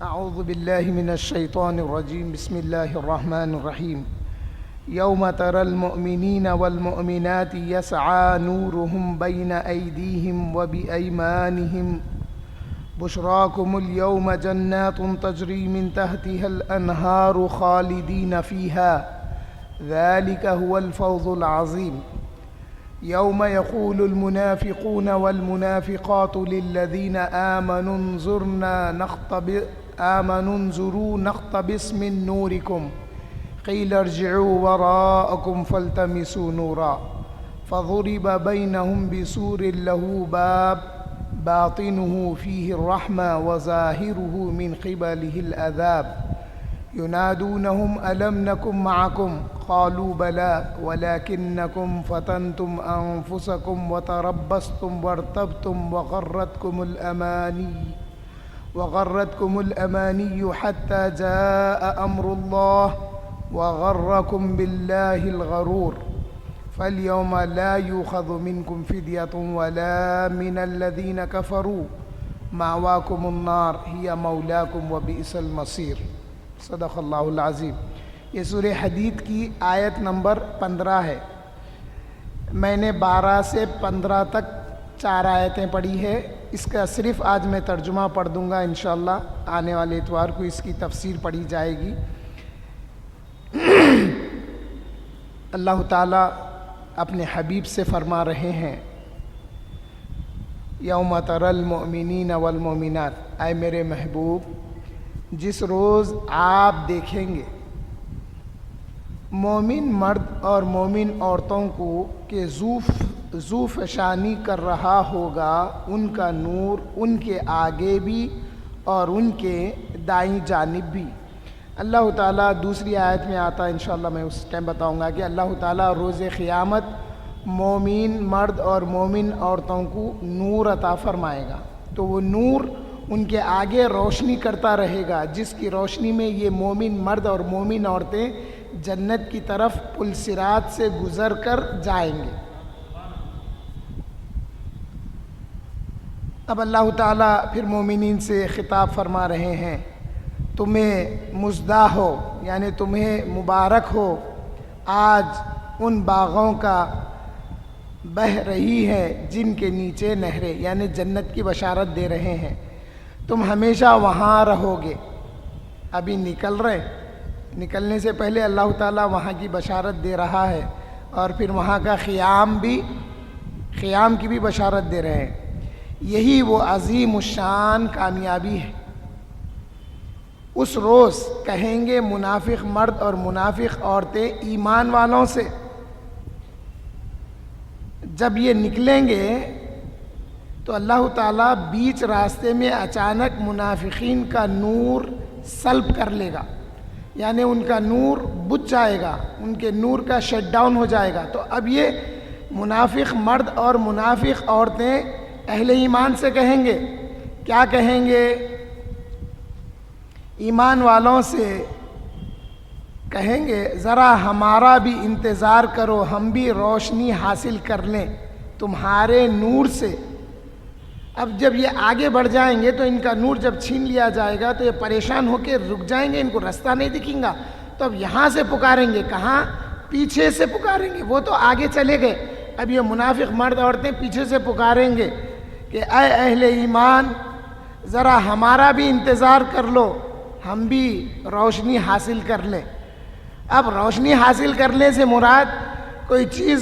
أعوذ بالله من الشيطان الرجيم. بسم الله الرحمن الرحيم. يوم ترى المؤمنين والمؤمنات يسعى نورهم بين أيديهم وبأيمانهم بشراكم اليوم جنات تجري من تحتها الأنهار خالدين فيها ذلك هو الفوز العظيم. يوم يقول المنافقون والمنافقات للذين آمنوا انظروا نقتبس من نوركم قيل ارجعوا وراءكم فالتمسوا نورا فضرب بينهم بسور له باب باطنه فيه الرحمة وظاهره من قبله العذاب ينادونهم ألم نكن معكم قالوا بلى ولكنكم فتنتم أنفسكم وتربصتم وارتبتم وغرتكم الأماني حتى جاء أمر الله وغركم بالله الغرور فاليوم لا يؤخذ منكم فدية ولا من الذين كفروا مأواكم النار هي مولاكم وبئس المصير. صدق اللہ العظیم. یہ سورہ حدید کی آیت نمبر 15 ہے. میں نے 12 سے 15 تک 4 آیتیں پڑھی ہے. اس کا صرف آج میں ترجمہ پڑھ دوں گا انشاءاللہ. آنے والے اتوار کو اس کی تفسیر پڑھی جائے گی. اللہ تعالیٰ اپنے حبیب سے فرما رہے ہیں یوم تری المؤمنین والمؤمنات، اے میرے محبوب جس روز آپ دیکھیں گے مومن مرد اور مومن عورتوں کو کہ ذو فشانی کر رہا ہوگا ان کا نور ان کے آگے بھی اور ان کے دائیں جانب بھی. اللہ تعالیٰ دوسری آیت میں آتا ہے انشاءاللہ، میں اس ٹائم بتاؤں گا کہ اللہ تعالیٰ روز قیامت مومن مرد اور مومن عورتوں کو نور عطا فرمائے گا. تو وہ نور ان کے آگے روشنی کرتا رہے گا، جس کی روشنی میں یہ مومن مرد اور مومن عورتیں جنت کی طرف پل صراط سے گزر کر جائیں گے. اب اللہ تعالیٰ پھر مومنین سے خطاب فرما رہے ہیں تمہیں مزدہ ہو، یعنی تمہیں مبارک ہو، آج ان باغوں کا بہہ رہی ہے جن کے نیچے نہریں، یعنی جنت کی بشارت دے رہے ہیں. تم ہمیشہ وہاں رہو گے. ابھی نکلنے سے پہلے اللہ تعالیٰ وہاں کی بشارت دے رہا ہے اور پھر وہاں کا قیام کی بھی بشارت دے رہے ہیں. یہی وہ عظیم الشان کامیابی ہے. اس روز کہیں گے منافق مرد اور منافق عورتیں ایمان والوں سے، جب یہ نکلیں گے تو اللہ تعالیٰ بیچ راستے میں اچانک منافقین کا نور سلب کر لے گا، یعنی ان کا نور بجھ جائے گا، ان کے نور کا شٹ ڈاؤن ہو جائے گا. تو اب یہ منافق مرد اور منافق عورتیں اہل ایمان سے کہیں گے، کیا کہیں گے؟ ایمان والوں سے کہیں گے ذرا ہمارا بھی انتظار کرو، ہم بھی روشنی حاصل کر لیں تمہارے نور سے. اب جب یہ آگے بڑھ جائیں گے تو ان کا نور جب چھین لیا جائے گا تو یہ پریشان ہو کے رک جائیں گے، ان کو رستہ نہیں دکھیں گا. تو اب یہاں سے پکاریں گے، کہاں؟ پیچھے سے پکاریں گے. وہ تو آگے چلے گئے، اب یہ منافق مرد عورتیں پیچھے سے پکاریں گے کہ اے اہل ایمان ذرا ہمارا بھی انتظار کر لو، ہم بھی روشنی حاصل کر لیں. اب روشنی حاصل کرنے سے مراد کوئی چیز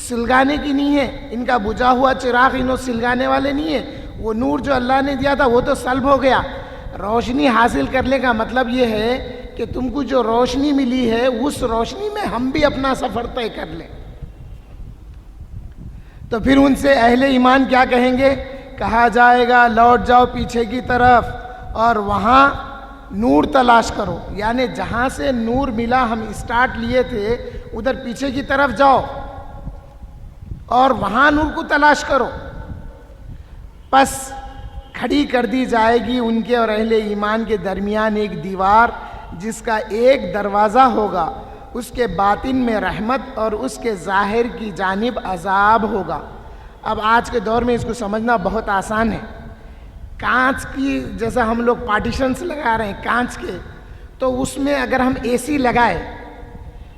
سلگانے کی نہیں ہے. ان کا بجھا ہوا چراغ انہوں سلگانے والے نہیں ہیں. وہ نور جو اللہ نے دیا تھا وہ تو سلب ہو گیا. روشنی حاصل کرنے کا مطلب یہ ہے کہ تم کو جو روشنی ملی ہے اس روشنی میں ہم بھی اپنا سفر طے کر لیں. تو پھر ان سے اہل ایمان کیا کہیں گے؟ کہا جائے گا لوٹ جاؤ پیچھے کی طرف اور وہاں نور تلاش کرو، یعنی جہاں سے نور ملا ہم اسٹارٹ لیے تھے ادھر پیچھے کی طرف جاؤ اور وہاں نور کو تلاش کرو. پس کھڑی کر دی جائے گی ان کے اور اہل ایمان کے درمیان ایک دیوار جس کا ایک دروازہ ہوگا، اس کے باطن میں رحمت اور اس کے ظاہر کی جانب عذاب ہوگا. اب آج کے دور میں اس کو سمجھنا بہت آسان ہے. کانچ کی جیسا ہم لوگ پارٹیشنس لگا رہے ہیں کانچ کے، تو اس میں اگر ہم اے سی لگائے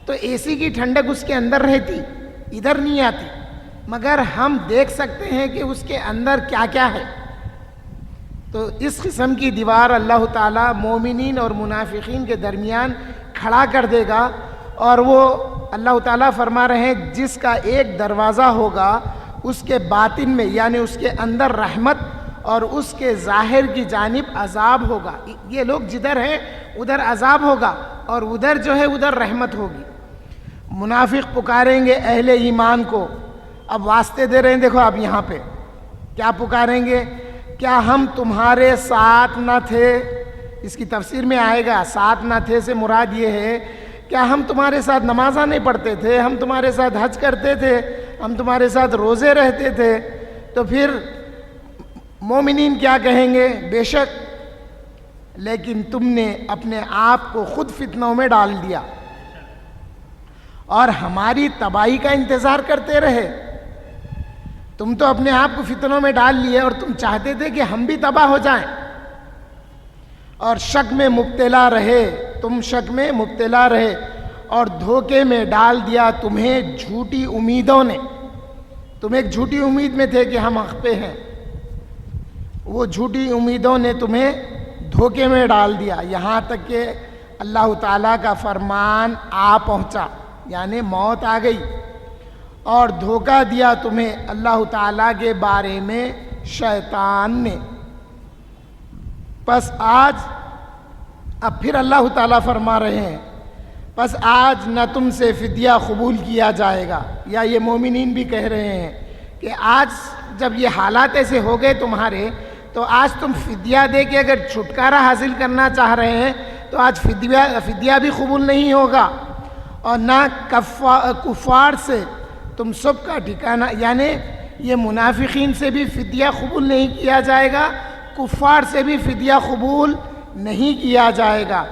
تو اے سی کی ٹھنڈک اس کے اندر رہتی، ادھر نہیں آتی، مگر ہم دیکھ سکتے ہیں کہ اس کے اندر کیا کیا ہے۔ تو اس قسم کی دیوار اللہ تعالیٰ مومنین اور منافقین کے درمیان کھڑا کر دے گا، اور وہ اللہ تعالیٰ فرما رہے ہیں جس کا ایک دروازہ ہوگا اس کے باطن میں یعنی اس کے اندر رحمت اور اس کے ظاہر کی جانب عذاب ہوگا۔ یہ لوگ جدھر ہیں ادھر عذاب ہوگا اور ادھر جو ہے ادھر رحمت ہوگی۔ منافق پکاریں گے اہل ایمان کو، اب واسطے دے رہے ہیں، دیکھو اب یہاں پہ کیا پکاریں گے، کیا ہم تمہارے ساتھ نہ تھے؟ اس کی تفسیر میں آئے گا ساتھ نہ تھے سے مراد یہ ہے کیا ہم تمہارے ساتھ نمازاں نہیں پڑھتے تھے، ہم تمہارے ساتھ حج کرتے تھے، ہم تمہارے ساتھ روزے رہتے تھے؟ تو پھر مومنین کیا کہیں گے، بے شک لیکن تم نے اپنے آپ کو خود فتنوں میں ڈال دیا اور ہماری تباہی کا انتظار کرتے رہے۔ تم تو اپنے آپ کو فتنوں میں ڈال لیے اور تم چاہتے تھے کہ ہم بھی تباہ ہو جائیں، اور شک میں مبتلا رہے، تم شک میں مبتلا رہے اور دھوکے میں ڈال دیا تمہیں جھوٹی امیدوں نے۔ تم ایک جھوٹی امید میں تھے کہ ہم حق پہ ہیں، وہ جھوٹی امیدوں نے تمہیں دھوکے میں ڈال دیا، یہاں تک کہ اللہ تعالیٰ کا فرمان آ پہنچا، یعنی موت آ گئی، اور دھوکہ دیا تمہیں اللہ تعالیٰ کے بارے میں شیطان نے۔ پس آج اب پھر اللہ تعالیٰ فرما رہے ہیں پس آج نہ تم سے فدیہ قبول کیا جائے گا، یا یہ مومنین بھی کہہ رہے ہیں کہ آج جب یہ حالات ایسے ہو گئے تمہارے، تو آج تم فدیہ دے کے اگر چھٹکارا حاصل کرنا چاہ رہے ہیں تو آج فدیہ بھی قبول نہیں ہوگا، اور نہ کفار سے تم سب کا ٹھکانہ، یعنی یہ منافقین سے بھی فدیہ قبول نہیں کیا جائے گا، کفار سے بھی فدیہ قبول نہیں کیا جائے گا،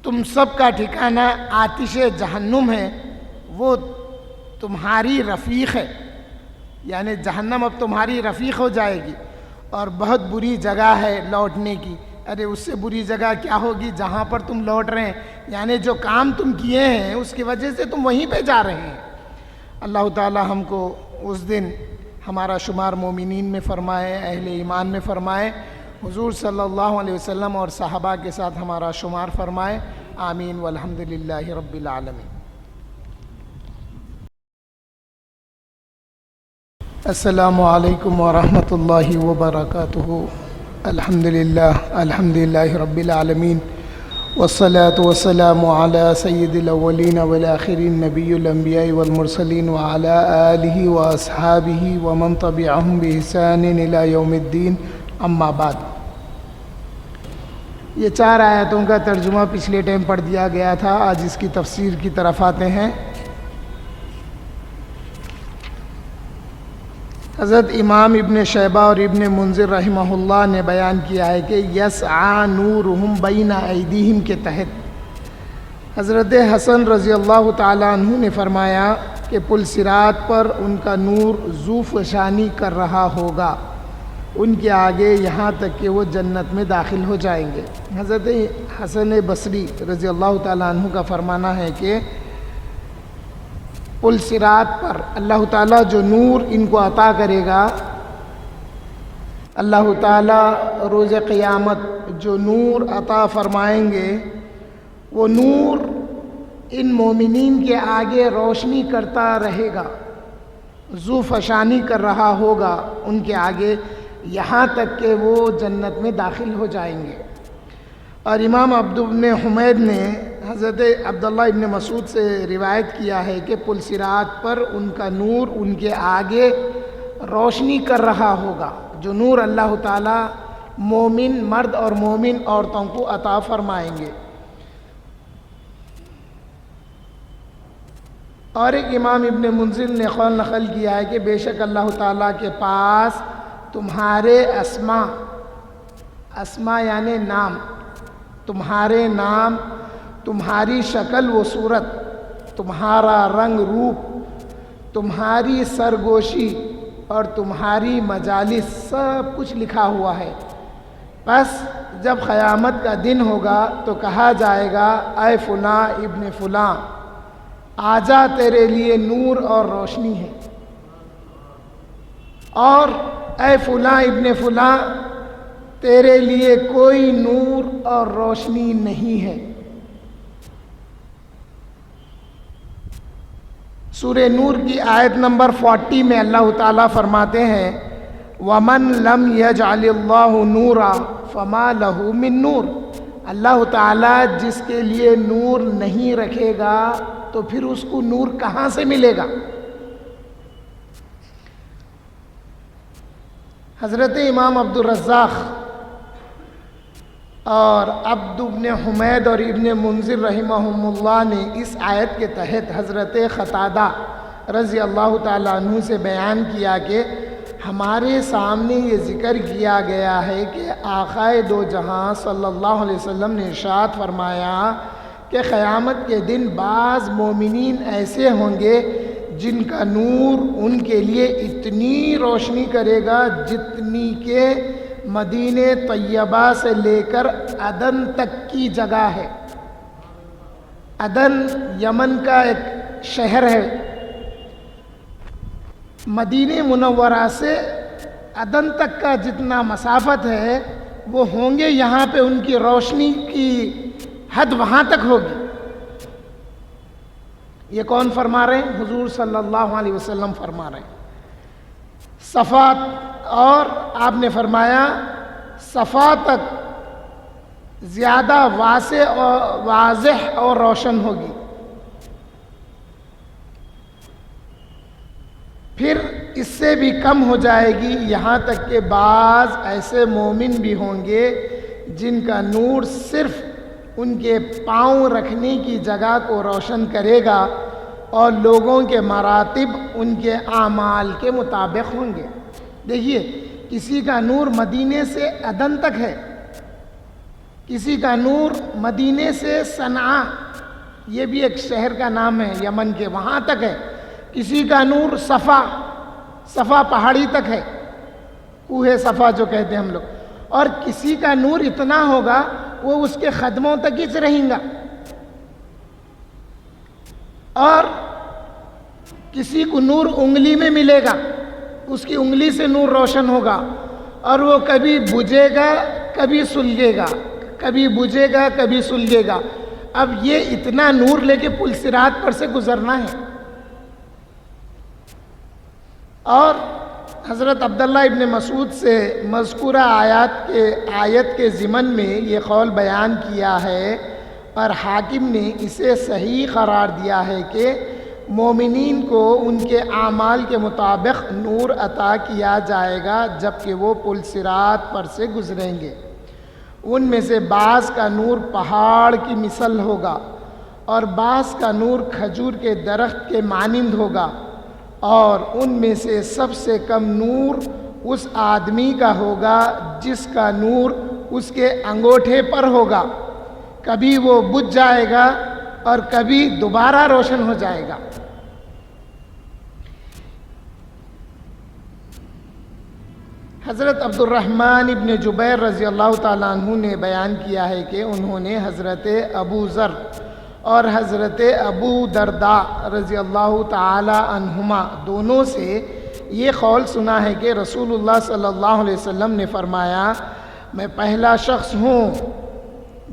تم سب کا ٹھکانہ آتش جہنم ہے، وہ تمہاری رفیق ہے، یعنی جہنم اب تمہاری رفیق ہو جائے گی، اور بہت بری جگہ ہے لوٹنے کی۔ ارے اس سے بری جگہ کیا ہوگی جہاں پر تم لوٹ رہے ہیں، یعنی جو کام تم کیے ہیں اس کی وجہ سے تم وہیں پہ جا رہے ہیں۔ اللہ تعالی ہم کو اس دن ہمارا شمار مومنین میں فرمائے، اہل ایمان میں فرمائے، حضور صلی اللہ علیہ وسلم اور صحابہ کے ساتھ ہمارا شمار فرمائے، آمین والحمد للہ رب العالمین۔ السلام علیکم ورحمۃ اللہ وبرکاتہ۔ الحمد للہ رب العالمین، والصلاة والسلام على سید الاولین والآخرین، نبی الانبیاء والمرسلین، وعلى آلہ واصحابہ ومن تبعہم بإحسان الی یوم الدین، اما بعد۔ یہ 4 آیتوں کا ترجمہ پچھلے ٹائم پڑھ دیا گیا تھا، آج اس کی تفسیر کی طرف آتے ہیں۔ حضرت امام ابن شیبہ اور ابن منذر رحمہ اللہ نے بیان کیا ہے کہ یسعی نورہم بین ایدیہم کے تحت حضرت حسن رضی اللہ تعالیٰ عنہ نے فرمایا کہ پل صراط پر ان کا نور ذو فشانی کر رہا ہوگا ان کے آگے، یہاں تک کہ وہ جنت میں داخل ہو جائیں گے۔ حضرت حسن بصری رضی اللہ تعالیٰ عنہ کا فرمانا ہے کہ پل صراط پر اللہ تعالیٰ جو نور ان کو عطا کرے گا، اللہ تعالیٰ روز قیامت جو نور عطا فرمائیں گے، وہ نور ان مومنین کے آگے روشنی کرتا رہے گا، ذو فشانی کر رہا ہوگا ان کے آگے، یہاں تک کہ وہ جنت میں داخل ہو جائیں گے۔ اور امام عبد بن حمید نے حضرت عبداللہ ابن مسعود سے روایت کیا ہے کہ پل صراط پر ان کا نور ان کے آگے روشنی کر رہا ہوگا، جو نور اللہ تعالیٰ مومن مرد اور مومن عورتوں کو عطا فرمائیں گے۔ اور ایک امام ابن منذر نے قول نقل کیا ہے کہ بے شک اللہ تعالیٰ کے پاس تمہارے اسما یعنی نام، تمہارے نام، تمہاری شکل و صورت، تمہارا رنگ روپ، تمہاری سرگوشی، اور تمہاری مجالس سب کچھ لکھا ہوا ہے۔ بس جب قیامت کا دن ہوگا تو کہا جائے گا اے فلاں ابن فلاں، آجا تیرے لیے نور اور روشنی ہے، اور اے فلاں ابن فلاں تیرے لیے کوئی نور اور روشنی نہیں ہے۔ سورہ نور کی آیت نمبر 40 میں اللہ تعالیٰ فرماتے ہیں وَمَن لَمْ يَجْعَلِ اللَّهُ نُورًا فَمَا لَهُ مِن نور۔ اللہ تعالیٰ جس کے لیے نور نہیں رکھے گا تو پھر اس کو نور کہاں سے ملے گا؟ حضرت امام عبد الرزاق اور عبد بن حمید اور ابن منذر رحمہم اللہ نے اس آیت کے تحت حضرت قتادہ رضی اللہ تعالیٰ عنہ سے بیان کیا کہ ہمارے سامنے یہ ذکر کیا گیا ہے کہ آقائے دو جہاں صلی اللہ علیہ وسلم نے ارشاد فرمایا کہ قیامت کے دن بعض مومنین ایسے ہوں گے جن کا نور ان کے لیے اتنی روشنی کرے گا جتنی کہ مدینہ طیبہ سے لے کر عدن تک کی جگہ ہے۔ عدن یمن کا ایک شہر ہے، مدینہ منورہ سے عدن تک کا جتنا مسافت ہے وہ ہوں گے، یہاں پہ ان کی روشنی کی حد وہاں تک ہوگی۔ یہ کون فرما رہے ہیں؟ حضور صلی اللہ علیہ وسلم فرما رہے ہیں۔ صفا، اور آپ نے فرمایا صفا تک زیادہ واسع اور واضح اور روشن ہوگی۔ پھر اس سے بھی کم ہو جائے گی، یہاں تک کہ بعض ایسے مومن بھی ہوں گے جن کا نور صرف ان کے پاؤں رکھنے کی جگہ کو روشن کرے گا اور لوگوں کے مراتب ان کے اعمال کے مطابق ہوں گے۔ دیکھیے، کسی کا نور مدینے سے عدن تک ہے، کسی کا نور مدینے سے صنعاء، یہ بھی ایک شہر کا نام ہے یمن کے، وہاں تک ہے، کسی کا نور صفا پہاڑی تک ہے، کوہ صفا جو کہتے ہیں ہم لوگ، اور کسی کا نور اتنا ہوگا وہ اس کے قدموں تک ہی رہیں گا، اور کسی کو نور انگلی میں ملے گا، اس کی انگلی سے نور روشن ہوگا، اور وہ کبھی بجھے گا کبھی سلگے گا، کبھی بجھے گا کبھی سلگے گا۔ اب یہ اتنا نور لے کے پل صراط پر سے گزرنا ہے۔ اور حضرت عبداللہ ابن مسعود سے مذکورہ آیت کے ضمن میں یہ قول بیان کیا ہے، اور حاکم نے اسے صحیح قرار دیا ہے کہ مومنین کو ان کے اعمال کے مطابق نور عطا کیا جائے گا جبکہ وہ پل صراط پر سے گزریں گے۔ ان میں سے بعض کا نور پہاڑ کی مثل ہوگا، اور بعض کا نور کھجور کے درخت کے مانند ہوگا، اور ان میں سے سب سے کم نور اس آدمی کا ہوگا جس کا نور اس کے انگوٹھے پر ہوگا، کبھی وہ بجھ جائے گا اور کبھی دوبارہ روشن ہو جائے گا۔ حضرت عبد الرحمن ابن جبیر رضی اللہ تعالیٰ عنہ نے بیان کیا ہے کہ انہوں نے حضرت ابو ذر اور حضرت ابو درداء رضی اللہ تعالیٰ عنہما دونوں سے یہ قول سنا ہے کہ رسول اللہ صلی اللہ علیہ وسلم نے فرمایا، میں پہلا شخص ہوں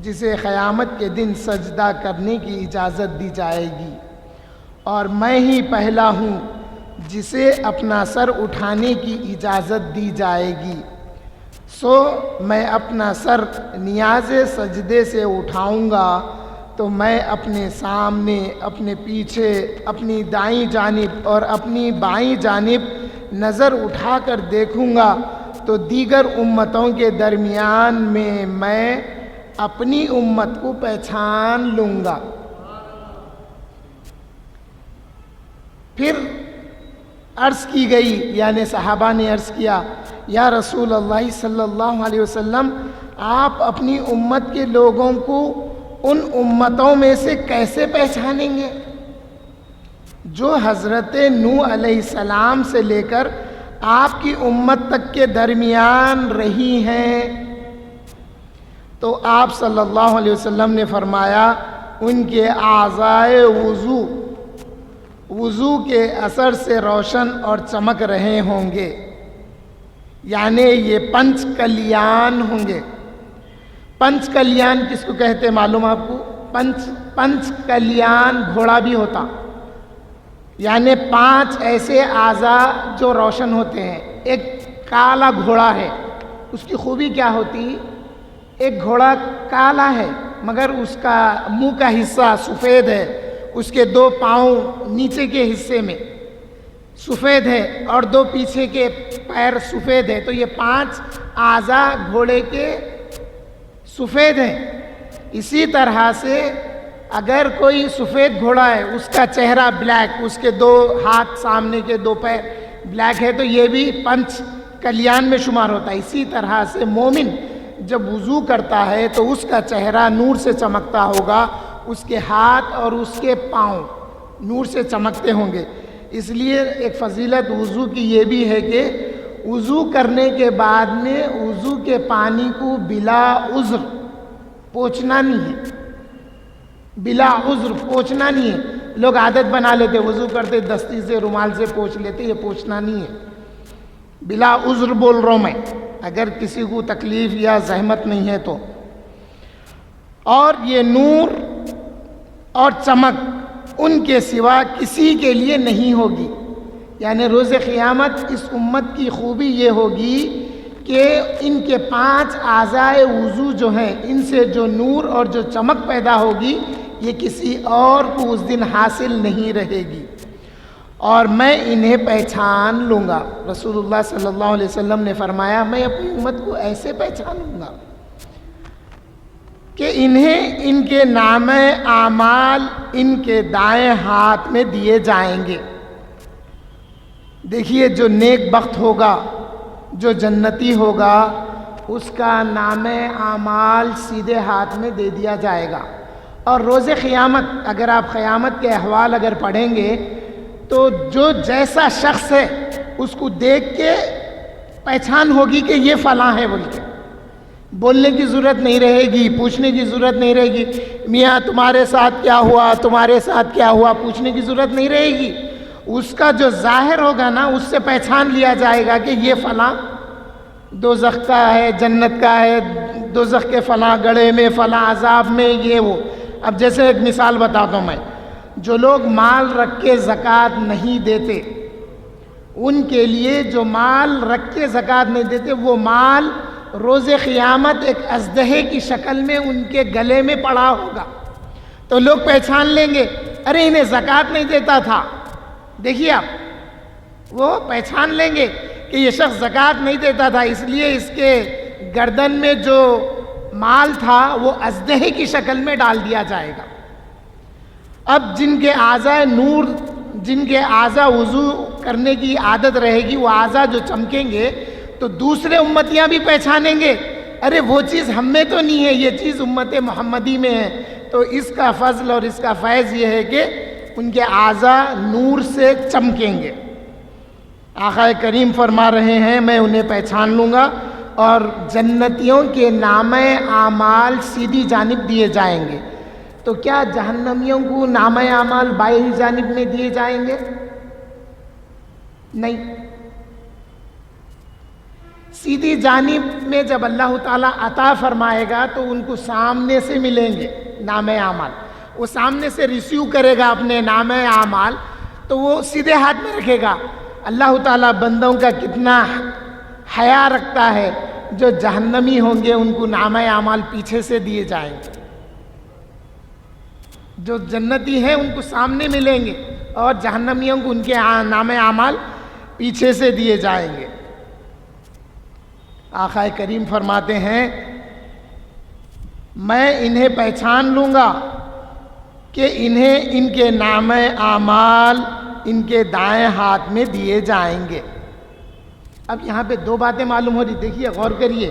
جسے قیامت کے دن سجدہ کرنے کی اجازت دی جائے گی، اور میں ہی پہلا ہوں جسے اپنا سر اٹھانے کی اجازت دی جائے گی، سو میں اپنا سر نیاز سجدے سے اٹھاؤں گا تو میں اپنے سامنے، اپنے پیچھے، اپنی دائیں جانب اور اپنی بائیں جانب نظر اٹھا کر دیکھوں گا تو دیگر امتوں کے درمیان میں اپنی امت کو پہچان لوں گا۔ پھر عرض کی گئی، یعنی صحابہ نے عرض کیا، یا رسول اللہ صلی اللہ علیہ وسلم، آپ اپنی امت کے لوگوں کو ان امتوں میں سے کیسے پہچانیں گے جو حضرت نوح علیہ السلام سے لے کر آپ کی امت تک کے درمیان رہی ہیں، تو آپ صلی اللہ علیہ وسلم نے فرمایا ان کے اعضائے وضو کے اثر سے روشن اور چمک رہے ہوں گے، یعنی یہ پنچ کلیان ہوں گے۔ پنچ کلیان کس کو کہتے ہیں معلوم آپ کو؟ پنچ کلیان گھوڑا بھی ہوتا، یعنی 5 ایسے اعضاء جو روشن ہوتے ہیں۔ ایک کالا گھوڑا ہے، اس کی خوبی کیا ہوتی؟ ایک گھوڑا کالا ہے مگر اس کا منہ کا حصہ سفید ہے، اس کے 2 پاؤں نیچے کے حصے میں سفید ہے اور 2 پیچھے کے پیر سفید ہے، تو یہ 5 اعضاء گھوڑے کے سفید ہیں۔ اسی طرح سے اگر کوئی سفید گھوڑا ہے، اس کا چہرہ بلیک، اس کے 2 ہاتھ سامنے کے 2 پیر بلیک ہے، تو یہ بھی پنچ کلیان میں شمار ہوتا ہے۔ اسی طرح سے مومن جب وضو کرتا ہے تو اس کا چہرہ نور سے چمکتا ہوگا، اس کے ہاتھ اور اس کے پاؤں نور سے چمکتے ہوں گے۔ اس لیے ایک فضیلت وضو کی یہ بھی ہے کہ وضو کرنے کے بعد میں وضو کے پانی کو بلا عذر پوچھنا نہیں ہے، بلا عذر پوچھنا نہیں ہے۔ لوگ عادت بنا لیتے، وضو کرتے دستی سے رومال سے پوچھ لیتے، یہ پوچھنا نہیں ہے۔ بلا عذر بول رہا ہوں میں، اگر کسی کو تکلیف یا زحمت نہیں ہے تو۔ اور یہ نور اور چمک ان کے سوا کسی کے لیے نہیں ہوگی، یعنی روز قیامت اس امت کی خوبی یہ ہوگی کہ ان کے 5 اعضائے وضو جو ہیں، ان سے جو نور اور جو چمک پیدا ہوگی یہ کسی اور کو اس دن حاصل نہیں رہے گی، اور میں انہیں پہچان لوں گا۔ رسول اللہ صلی اللہ علیہ وسلم نے فرمایا میں اپنی امت کو ایسے پہچانوں گا کہ انہیں ان کے نامہ اعمال ان کے دائیں ہاتھ میں دیے جائیں گے۔ دیکھیے جو نیک بخت ہوگا، جو جنتی ہوگا، اس کا نامہ اعمال سیدھے ہاتھ میں دے دیا جائے گا۔ اور روز قیامت اگر آپ قیامت کے احوال اگر پڑھیں گے تو جو جیسا شخص ہے اس کو دیکھ کے پہچان ہوگی کہ یہ فلاں ہے بول کے، بولنے کی ضرورت نہیں رہے گی، پوچھنے کی ضرورت نہیں رہے گی، میاں تمہارے ساتھ کیا ہوا، تمہارے ساتھ کیا ہوا، پوچھنے کی ضرورت نہیں رہے گی۔ اس کا جو ظاہر ہوگا نا، اس سے پہچان لیا جائے گا کہ یہ فلاں دوزخ کا ہے، جنت کا ہے، دوزخ کے فلاں گڑھے میں، فلاں عذاب میں، یہ وہ۔ اب جیسے ایک مثال بتاتا ہوں میں، جو لوگ مال رکھ کے زکوٰۃ نہیں دیتے، ان کے لیے جو مال رکھ کے زکوٰۃ نہیں دیتے، وہ مال روز قیامت ایک اژدہے کی شکل میں ان کے گلے میں پڑا ہوگا، تو لوگ پہچان لیں گے ارے انہیں زکوٰۃ نہیں دیتا تھا۔ دیکھیے آپ وہ پہچان لیں گے کہ یہ شخص زکوٰۃ نہیں دیتا تھا، اس لیے اس کے گردن میں جو مال تھا وہ اژدہے کی شکل میں ڈال دیا جائے گا۔ اب جن کے اعضاء نور، جن کے اعضاء وضو کرنے کی عادت رہے گی، وہ اعضاء جو چمکیں گے تو دوسرے امتیاں بھی پہچانیں گے ارے وہ چیز ہم میں تو نہیں ہے، یہ چیز امت محمدی میں ہے۔ تو اس کا فضل اور اس کا فیض یہ ہے کہ ان کے اعضاء نور سے چمکیں گے۔ آقا کریم فرما رہے ہیں میں انہیں پہچان لوں گا، اور جنتیوں کے نامہ اعمال سیدھی جانب دیے جائیں گے۔ تو کیا جہنمیوں کو نامہ اعمال بائیں جانب میں دیے جائیں گے؟ نہیں، سیدھی جانب میں جب اللہ تعالیٰ عطا فرمائے گا تو ان کو سامنے سے ملیں گے نامہ اعمال، وہ سامنے سے ریسیو کرے گا اپنے نامہ اعمال، تو وہ سیدھے ہاتھ میں رکھے گا۔ اللہ تعالیٰ بندوں کا کتنا حیا رکھتا ہے، جو جہنمی ہوں گے ان کو نامہ اعمال پیچھے سے دیے جائیں گے، جو جنتی ہیں ان کو سامنے ملیں گے اور جہنمیوں کو ان کے نامہ اعمال پیچھے سے دیے جائیں گے۔ آقا کریم فرماتے ہیں میں انہیں پہچان لوں گا کہ انہیں ان کے نامہ اعمال ان کے دائیں ہاتھ میں دیے جائیں گے۔ اب یہاں پہ 2 باتیں معلوم ہو رہی، دیکھیے غور کریے۔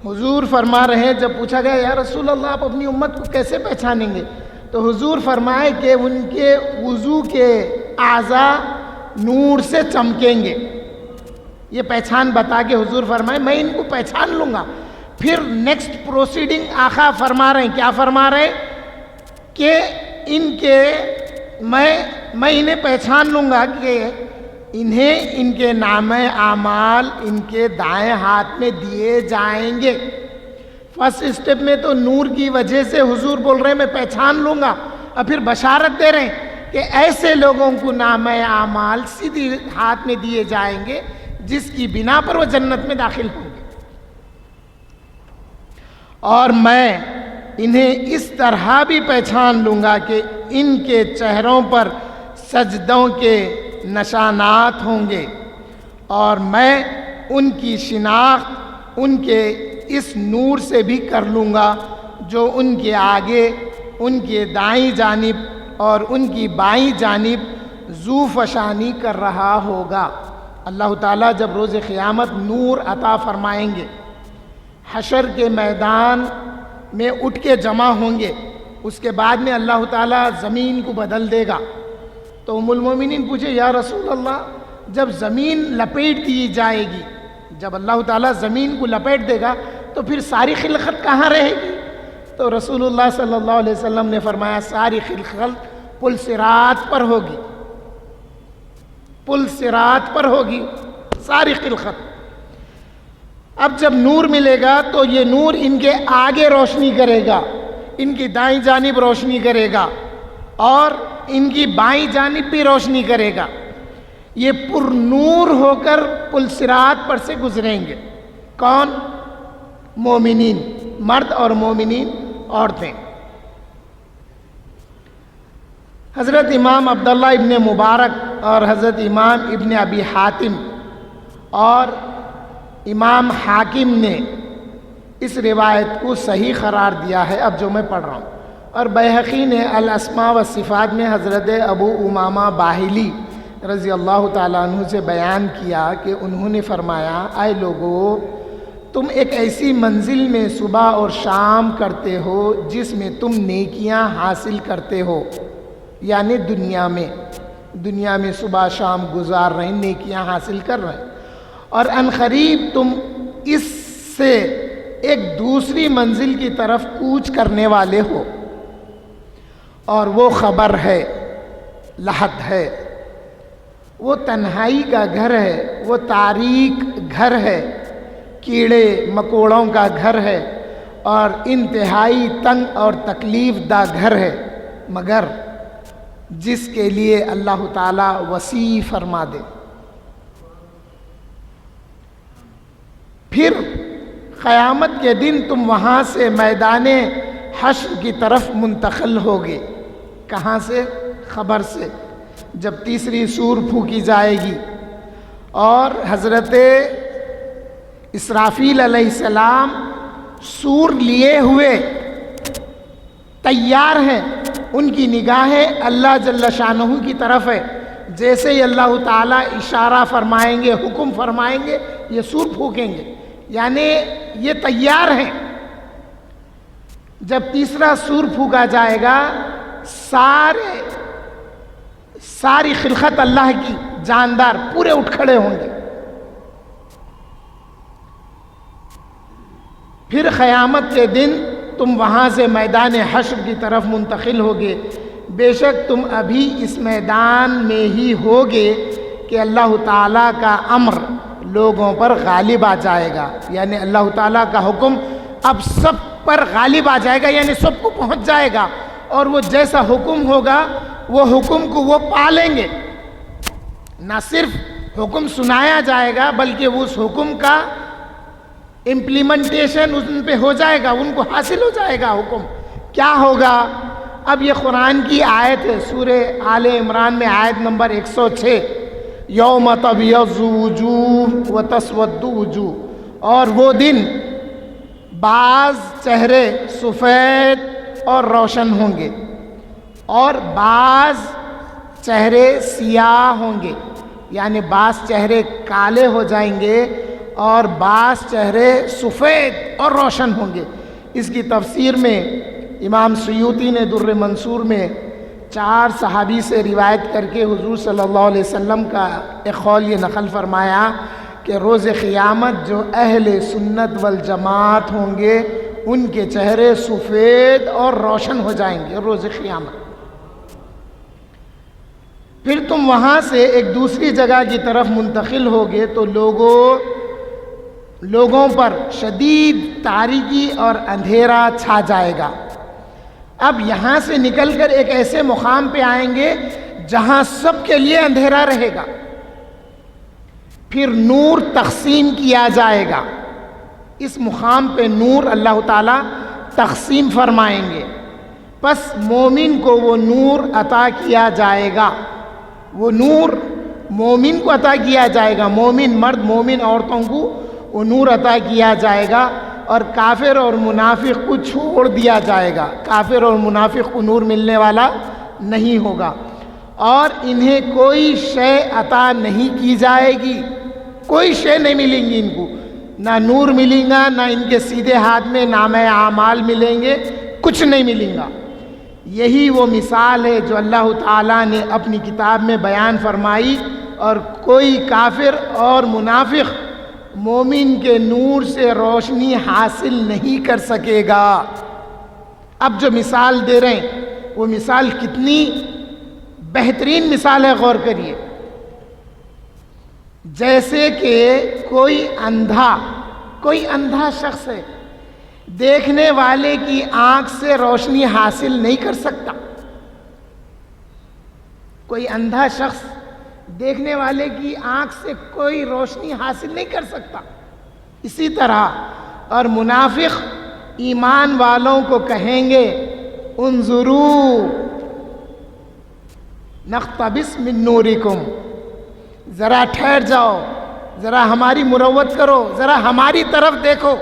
حضور فرما رہے ہیں، جب پوچھا گیا یا رسول اللہ آپ اپنی امت کو کیسے پہچانیں گے، تو حضور فرمائے کہ ان کے وضو کے اعضاء نور سے چمکیں گے، یہ پہچان بتا کے حضور فرمائے میں ان کو پہچان لوں گا. پھر نیکسٹ پروسیڈنگ آقا فرما رہے ہیں, کیا فرما رہے ہیں کہ میں انہیں پہچان لوں گا کہ انہیں ان کے نامہ اعمال ان کے دائیں ہاتھ میں دیے جائیں گے. فرسٹ اسٹیپ میں تو نور کی وجہ سے حضور بول رہے ہیں میں پہچان لوں گا, اور پھر بشارت دے رہے ہیں کہ ایسے لوگوں کو نامہ اعمال سیدھی ہاتھ میں دیے جائیں گے جس کی بنا پر وہ جنت میں داخل ہوں گے. اور میں انہیں اس طرح بھی پہچان لوں گا کہ ان کے چہروں پر سجدوں کے نشانات ہوں گے, اور میں ان کی شناخت ان کے اس نور سے بھی کر لوں گا جو ان کے آگے ان کے دائیں جانب اور ان کی بائیں جانب ذو فشانی کر رہا ہوگا. اللہ تعالیٰ جب روز قیامت نور عطا فرمائیں گے, حشر کے میدان میں اٹھ کے جمع ہوں گے, اس کے بعد میں اللہ تعالیٰ زمین کو بدل دے گا. تو ام المومنین پوچھے یا رسول اللہ جب زمین لپیٹ دی جائے گی, جب اللہ تعالیٰ زمین کو لپیٹ دے گا تو پھر ساری خلقت کہاں رہے گی؟ تو رسول اللہ صلی اللہ علیہ وسلم نے فرمایا ساری خلقت پل صراط پر ہوگی, پل صراط پر ہوگی ساری خلقت. اب جب نور ملے گا تو یہ نور ان کے آگے روشنی کرے گا, ان کی دائیں جانب روشنی کرے گا, اور ان کی بائیں جانب بھی روشنی کرے گا. یہ پر نور ہو کر پل صراط پر سے گزریں گے. کون؟ مومنین مرد اور مومنین عورتیں. حضرت امام عبداللہ ابن مبارک اور حضرت امام ابن ابی حاتم اور امام حاکم نے اس روایت کو صحیح قرار دیا ہے, اب جو میں پڑھ رہا ہوں. اور بیہقی نے الاسماء والصفات میں حضرت ابو امامہ باہلی رضی اللہ تعالیٰ عنہ سے بیان کیا کہ انہوں نے فرمایا اے لوگو تم ایک ایسی منزل میں صبح اور شام کرتے ہو جس میں تم نیکیاں حاصل کرتے ہو, یعنی دنیا میں صبح شام گزار رہے ہیں, نیکیاں حاصل کر رہے ہیں, اور عنقریب تم اس سے ایک دوسری منزل کی طرف کوچ کرنے والے ہو, اور وہ خبر ہے, لحد ہے, وہ تنہائی کا گھر ہے, وہ تاریک گھر ہے, کیڑے مکوڑوں کا گھر ہے, اور انتہائی تنگ اور تکلیف دہ گھر ہے, مگر جس کے لیے اللہ تعالیٰ وسیع فرما دے. پھر قیامت کے دن تم وہاں سے میدان حشر کی طرف منتقل ہوگے. کہاں سے؟ خبر سے. جب تیسری سور پھونکی جائے گی اور حضرت اسرافیل علیہ السلام سور لیے ہوئے تیار ہیں, ان کی نگاہیں اللہ جل شانہ کی طرف ہے. جیسے ہی اللہ تعالیٰ اشارہ فرمائیں گے, حکم فرمائیں گے, یہ سور پھونکیں گے, یعنی یہ تیار ہیں. جب تیسرا سور پھونکا جائے گا ساری خلقت اللہ کی جاندار پورے اٹھ کھڑے ہوں گے. پھر قیامت کے دن تم وہاں سے میدان حشر کی طرف منتقل ہوگے. بے شک تم ابھی اس میدان میں ہی ہوگے کہ اللہ تعالیٰ کا امر لوگوں پر غالب آ جائے گا, یعنی اللہ تعالیٰ کا حکم اب سب پر غالب آ جائے گا, یعنی سب کو پہنچ جائے گا, اور وہ جیسا حکم ہوگا وہ حکم کو وہ پالیں گے. نہ صرف حکم سنایا جائے گا بلکہ اس حکم کا امپلیمنٹیشن ان پہ ہو جائے گا, ان کو حاصل ہو جائے گا. حکم کیا ہوگا؟ اب یہ قرآن کی آیت ہے, سورہ آل عمران میں آیت نمبر 106, یوم تبیض وجوہ و تسود وجوہ. اور وہ دن بعض چہرے سفید اور روشن ہوں گے اور بعض چہرے سیاہ ہوں گے, یعنی بعض چہرے کالے ہو جائیں گے اور بعض چہرے سفید اور روشن ہوں گے. اس کی تفسیر میں امام سیوطی نے در منصور میں 4 صحابی سے روایت کر کے حضور صلی اللہ علیہ وسلم کا ایک قول یہ نقل فرمایا کہ روز قیامت جو اہل سنت والجماعت ہوں گے ان کے چہرے سفید اور روشن ہو جائیں گے روز قیامت۔ پھر تم وہاں سے ایک دوسری جگہ کی طرف منتقل ہوگے تو لوگوں پر شدید تاریکی اور اندھیرا چھا جائے گا۔ اب یہاں سے نکل کر ایک ایسے مقام پہ آئیں گے جہاں سب کے لیے اندھیرا رہے گا، پھر نور تقسیم کیا جائے گا۔ اس مقام پہ نور اللہ تعالیٰ تقسیم فرمائیں گے، پس مومن کو وہ نور عطا کیا جائے گا، وہ نور مومن کو عطا کیا جائے گا، مومن مرد مومن عورتوں کو وہ نور عطا کیا جائے گا، اور کافر اور منافق کو چھوڑ دیا جائے گا، کافر اور منافق کو نور ملنے والا نہیں ہوگا، اور انہیں کوئی شے عطا نہیں کی جائے گی، کوئی شے نہیں ملیں گی ان کو، نہ نور ملیں گا، نہ ان کے سیدھے ہاتھ میں نامہ اعمال ملیں گے، کچھ نہیں ملیں گا۔ یہی وہ مثال ہے جو اللہ تعالیٰ نے اپنی کتاب میں بیان فرمائی، اور کوئی کافر اور منافق مومن کے نور سے روشنی حاصل نہیں کر سکے گا۔ اب جو مثال دے رہے ہیں وہ مثال کتنی بہترین مثال ہے، غور کریے۔ جیسے کہ کوئی اندھا شخص ہے، دیکھنے والے کی آنکھ سے روشنی حاصل نہیں کر سکتا، کوئی اندھا شخص دیکھنے والے کی آنکھ سے کوئی روشنی حاصل نہیں کر سکتا۔ اسی طرح اور منافق ایمان والوں کو کہیں گے انظروا نقتبس من نورکم، ذرا ٹھہر جاؤ، ذرا ہماری مروت کرو، ذرا ہماری طرف دیکھو۔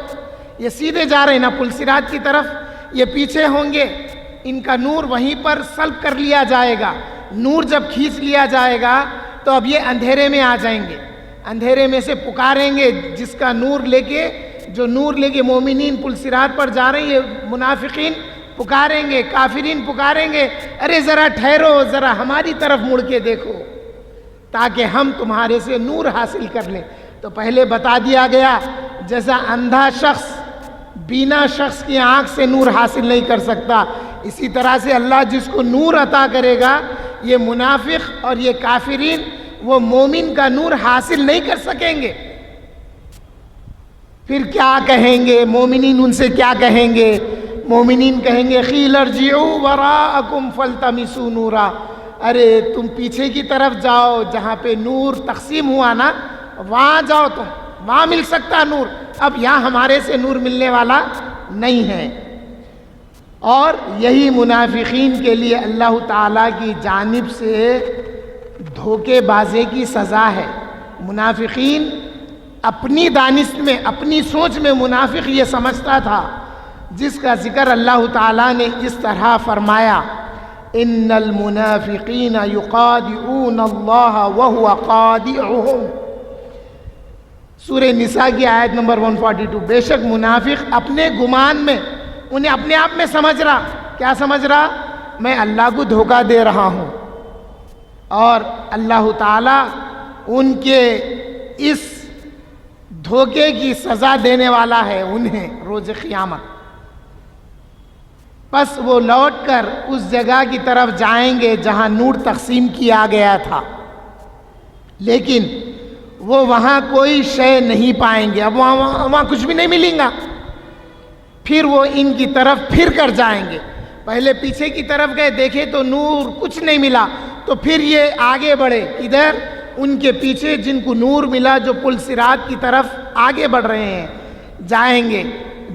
یہ سیدھے جا رہے ہیں نا پلسرات کی طرف، یہ پیچھے ہوں گے، ان کا نور وہیں پر سلب کر لیا جائے گا۔ نور جب کھینچ لیا جائے گا تو اب یہ اندھیرے میں آ جائیں گے، اندھیرے میں سے پکاریں گے، جس کا نور لے کے، جو نور لے کے مومنین پلسرات پر جا رہے ہیں، یہ منافقین پکاریں گے، کافرین پکاریں گے، ارے ذرا ٹھہرو، ذرا ہماری طرف مڑ کے دیکھو تاکہ ہم تمہارے سے نور حاصل کر لیں۔ تو پہلے بتا دیا گیا جیسا اندھا شخص بینا شخص کی آنکھ سے نور حاصل نہیں کر سکتا، اسی طرح سے اللہ جس کو نور عطا کرے گا، یہ منافق اور یہ کافرین وہ مومن کا نور حاصل نہیں کر سکیں گے۔ پھر کیا کہیں گے مومنین؟ ان سے کیا کہیں گے؟ مومنین کہیں گے قیل ارجعوا وراءکم فالتمسوا نورا، ارے تم پیچھے کی طرف جاؤ، جہاں پہ نور تقسیم ہوا نا وہاں جاؤ، تم وہاں مل سکتا نور، اب یہاں ہمارے سے نور ملنے والا نہیں ہے۔ اور یہی منافقین کے لیے اللہ تعالیٰ کی جانب سے دھوکے بازی کی سزا ہے۔ منافقین اپنی دانست میں، اپنی سوچ میں منافق یہ سمجھتا تھا، جس کا ذکر اللہ تعالیٰ نے اس طرح فرمایا ان المنافقین یخادعون اللہ وہو خادعہم، سورہ نساء کی آیت نمبر 142۔ بے شک منافق اپنے گمان میں، انہیں اپنے آپ میں سمجھ رہا، کیا سمجھ رہا؟ میں اللہ کو دھوکہ دے رہا ہوں، اور اللہ تعالیٰ ان کے اس دھوکے کی سزا دینے والا ہے انہیں روز قیامت۔ پس وہ لوٹ کر اس جگہ کی طرف جائیں گے جہاں نور تقسیم کیا گیا تھا، لیکن وہ وہاں کوئی شے نہیں پائیں گے، اب وہاں کچھ بھی نہیں ملیں گا۔ پھر وہ ان کی طرف پھر کر جائیں گے، پہلے پیچھے کی طرف گئے، دیکھے تو نور کچھ نہیں ملا، تو پھر یہ آگے بڑھے، ادھر ان کے پیچھے جن کو نور ملا، جو پل صراط کی طرف آگے بڑھ رہے ہیں، جائیں گے۔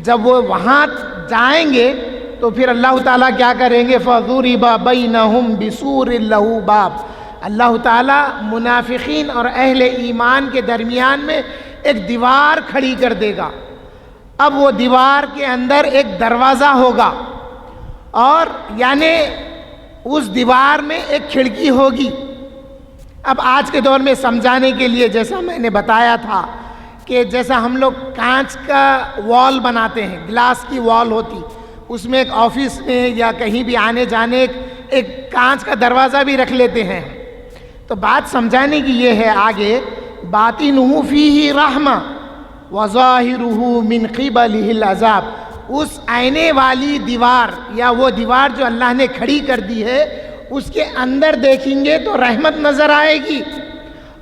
جب وہ وہاں جائیں گے تو پھر اللہ تعالیٰ کیا کریں گے؟ فَضُرِبَ بَيْنَهُمْ بِسُورٍ لَهُ بَابٌ، اللہ تعالیٰ منافقین اور اہل ایمان کے درمیان میں ایک دیوار کھڑی کر دے گا۔ اب وہ دیوار کے اندر ایک دروازہ ہوگا، اور یعنی اس دیوار میں ایک کھڑکی ہوگی۔ اب آج کے دور میں سمجھانے کے لیے، جیسا میں نے بتایا تھا کہ جیسا ہم لوگ کانچ کا وال بناتے ہیں، گلاس کی وال ہوتی، اس میں ایک آفس میں یا کہیں بھی آنے جانے ایک کانچ کا دروازہ بھی رکھ لیتے ہیں۔ تو بات سمجھانے کی یہ ہے، آگے باطنہ فیہ رحمہ وظاہرہ من قبلہ العذاب. اس آئینے والی دیوار یا وہ دیوار جو اللہ نے کھڑی کر دی ہے اس کے اندر دیکھیں گے تو رحمت نظر آئے گی،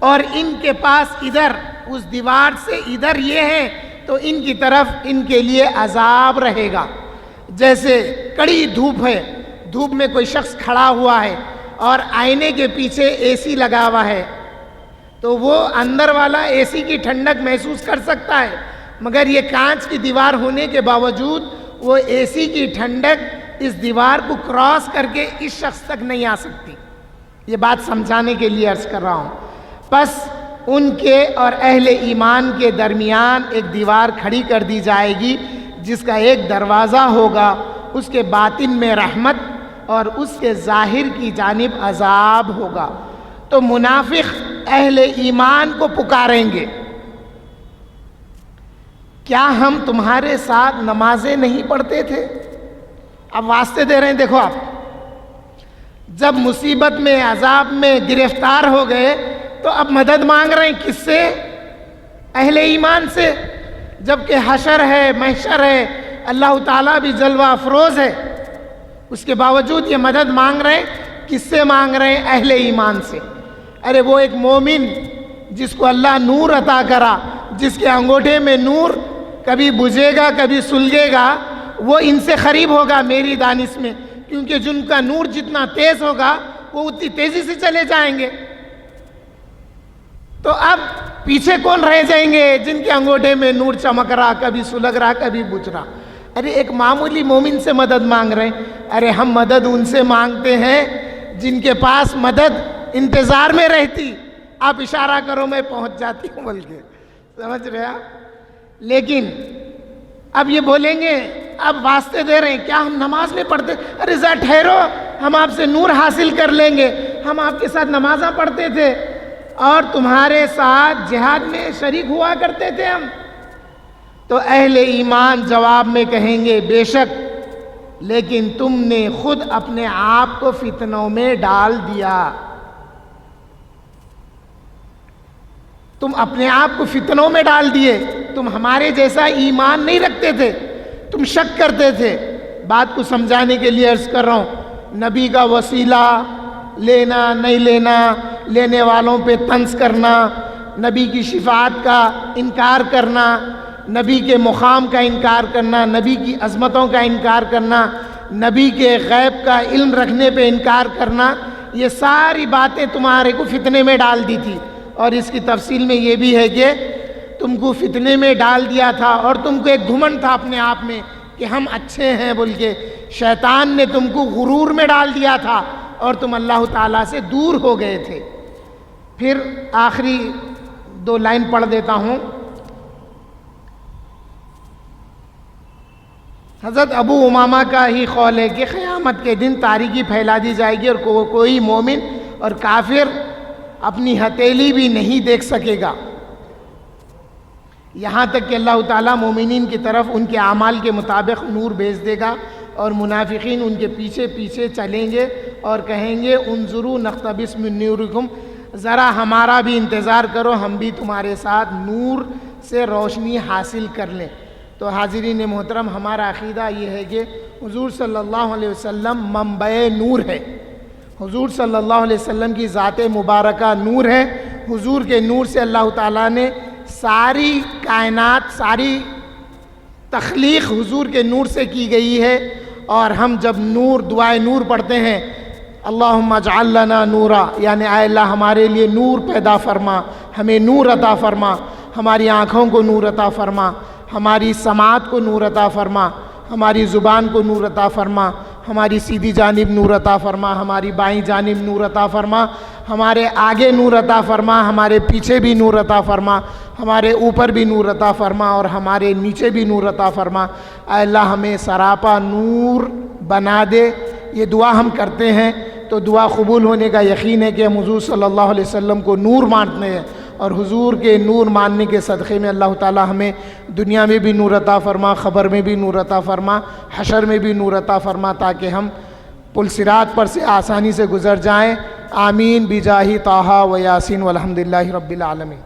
اور ان کے پاس ادھر اس دیوار سے ادھر یہ ہے تو ان کی طرف ان کے لیے عذاب رہے گا. جیسے کڑی دھوپ ہے، دھوپ میں کوئی شخص کھڑا ہوا ہے اور آئینے کے پیچھے اے سی لگا ہوا ہے تو وہ اندر والا اے سی کی ٹھنڈک محسوس کر سکتا ہے، مگر یہ کانچ کی دیوار ہونے کے باوجود وہ اے سی کی ٹھنڈک اس دیوار کو کراس کر کے اس شخص تک نہیں آ سکتی. یہ بات سمجھانے کے لیے عرض کر رہا ہوں. پس ان کے اور اہل ایمان کے درمیان ایک دیوار کھڑی کر دی جائے گی جس کا ایک دروازہ ہوگا، اس کے باطن میں رحمت اور اس کے ظاہر کی جانب عذاب ہوگا. تو منافق اہل ایمان کو پکاریں گے، کیا ہم تمہارے ساتھ نمازیں نہیں پڑھتے تھے؟ اب واسطے دے رہے ہیں. دیکھو آپ جب مصیبت میں عذاب میں گرفتار ہو گئے تو اب مدد مانگ رہے ہیں کس سے؟ اہل ایمان سے. جبکہ حشر ہے، محشر ہے، اللہ تعالیٰ بھی جلوہ افروز ہے، اس کے باوجود یہ مدد مانگ رہے ہیں. کس سے مانگ رہے ہیں؟ اہل ایمان سے. ارے وہ ایک مومن جس کو اللہ نور عطا کرا، جس کے انگوٹھے میں نور کبھی بجھے گا کبھی سلگے گا، وہ ان سے قریب ہوگا میری دانش میں، کیونکہ جن کا نور جتنا تیز ہوگا وہ اتنی تیزی سے چلے جائیں گے. تو اب پیچھے کون رہ جائیں گے جن کے انگوٹھے میں نور چمک رہا، کبھی سلگ رہا کبھی بجھ رہا. ارے ایک معمولی مومن سے مدد مانگ رہے ہیں. ارے ہم مدد ان سے مانگتے ہیں جن کے پاس مدد انتظار میں رہتی. آپ اشارہ کرو میں پہنچ جاتی ہوں، بلکہ سمجھ رہے آپ. لیکن اب یہ بولیں گے، اب واسطے دے رہے ہیں، کیا ہم نماز میں پڑھتے؟ ارے ذرا ٹھہرو، ہم آپ سے نور حاصل کر لیں گے. ہم آپ کے ساتھ نمازاں پڑھتے تھے اور تمہارے ساتھ جہاد میں شریک ہوا کرتے تھے ہم. تو اہل ایمان جواب میں کہیں گے بے شک، لیکن تم نے خود اپنے آپ کو فتنوں میں ڈال دیا. تم اپنے آپ کو فتنوں میں ڈال دیے. تم ہمارے جیسا ایمان نہیں رکھتے تھے، تم شک کرتے تھے. بات کو سمجھانے کے لیے عرض کر رہا ہوں. نبی کا وسیلہ لینا نہیں لینا، لینے والوں پہ طنز کرنا، نبی کی شفاعت کا انکار کرنا، نبی کے مقام کا انکار کرنا، نبی کی عظمتوں کا انکار کرنا، نبی کے غیب کا علم رکھنے پہ انکار کرنا، یہ ساری باتیں تمہارے کو فتنے میں ڈال دی تھی. اور اس کی تفصیل میں یہ بھی ہے کہ تم کو فتنے میں ڈال دیا تھا، اور تم کو ایک گھمنڈ تھا اپنے آپ میں کہ ہم اچھے ہیں بول کے. شیطان نے تم کو غرور میں ڈال دیا تھا اور تم اللہ تعالیٰ سے دور ہو گئے تھے. پھر آخری 2 لائن پڑھ دیتا ہوں. حضرت ابو امامہ کا ہی قول ہے کہ قیامت کے دن تاریکی پھیلا دی جائے گی اور کوئی مومن اور کافر اپنی ہتھیلی بھی نہیں دیکھ سکے گا، یہاں تک کہ اللہ تعالیٰ مومنین کی طرف ان کے اعمال کے مطابق نور بھیج دے گا، اور منافقین ان کے پیچھے پیچھے چلیں گے اور کہیں گے انظروا نقتبس من نورکم، ذرا ہمارا بھی انتظار کرو، ہم بھی تمہارے ساتھ نور سے روشنی حاصل کر لیں. تو حاضرین محترم، ہمارا عقیدہ یہ ہے کہ حضور صلی اللہ علیہ وسلم منبع نور ہے. حضور صلی اللہ علیہ وسلم کی ذات مبارکہ نور ہے. حضور کے نور سے اللہ تعالیٰ نے ساری کائنات، ساری تخلیق حضور کے نور سے کی گئی ہے. اور ہم جب نور دعائے نور پڑھتے ہیں، اللہم اجعل لنا نورا، یعنی اے اللہ ہمارے لیے نور پیدا فرما، ہمیں نور عطا فرما، ہماری آنکھوں کو نور عطا فرما، ہماری سماعت کو نور عطا فرما، ہماری زبان کو نور عطا فرما، ہماری سیدھی جانب نور عطا فرما، ہماری بائیں جانب نور عطا فرما، ہمارے آگے نور عطا فرما، ہمارے پیچھے بھی نور عطا فرما، ہمارے اوپر بھی نور عطا فرما، اور ہمارے نیچے بھی نور عطا فرما. اے اللہ ہمیں سراپا نور بنا دے. یہ دعا ہم کرتے ہیں تو دعا قبول ہونے کا یقین ہے کہ ہم حضور صلی اللہ علیہ وسلم کو نور مانتے ہیں، اور حضور کے نور ماننے کے صدقے میں اللہ تعالی ہمیں دنیا میں بھی نور عطا فرما، خبر میں بھی نور عطا فرما، حشر میں بھی نور عطا فرما، تاکہ ہم پل صراط پر سے آسانی سے گزر جائیں. آمین بجاہ طٰہٰ و یاسین والحمدللہ رب العالمین.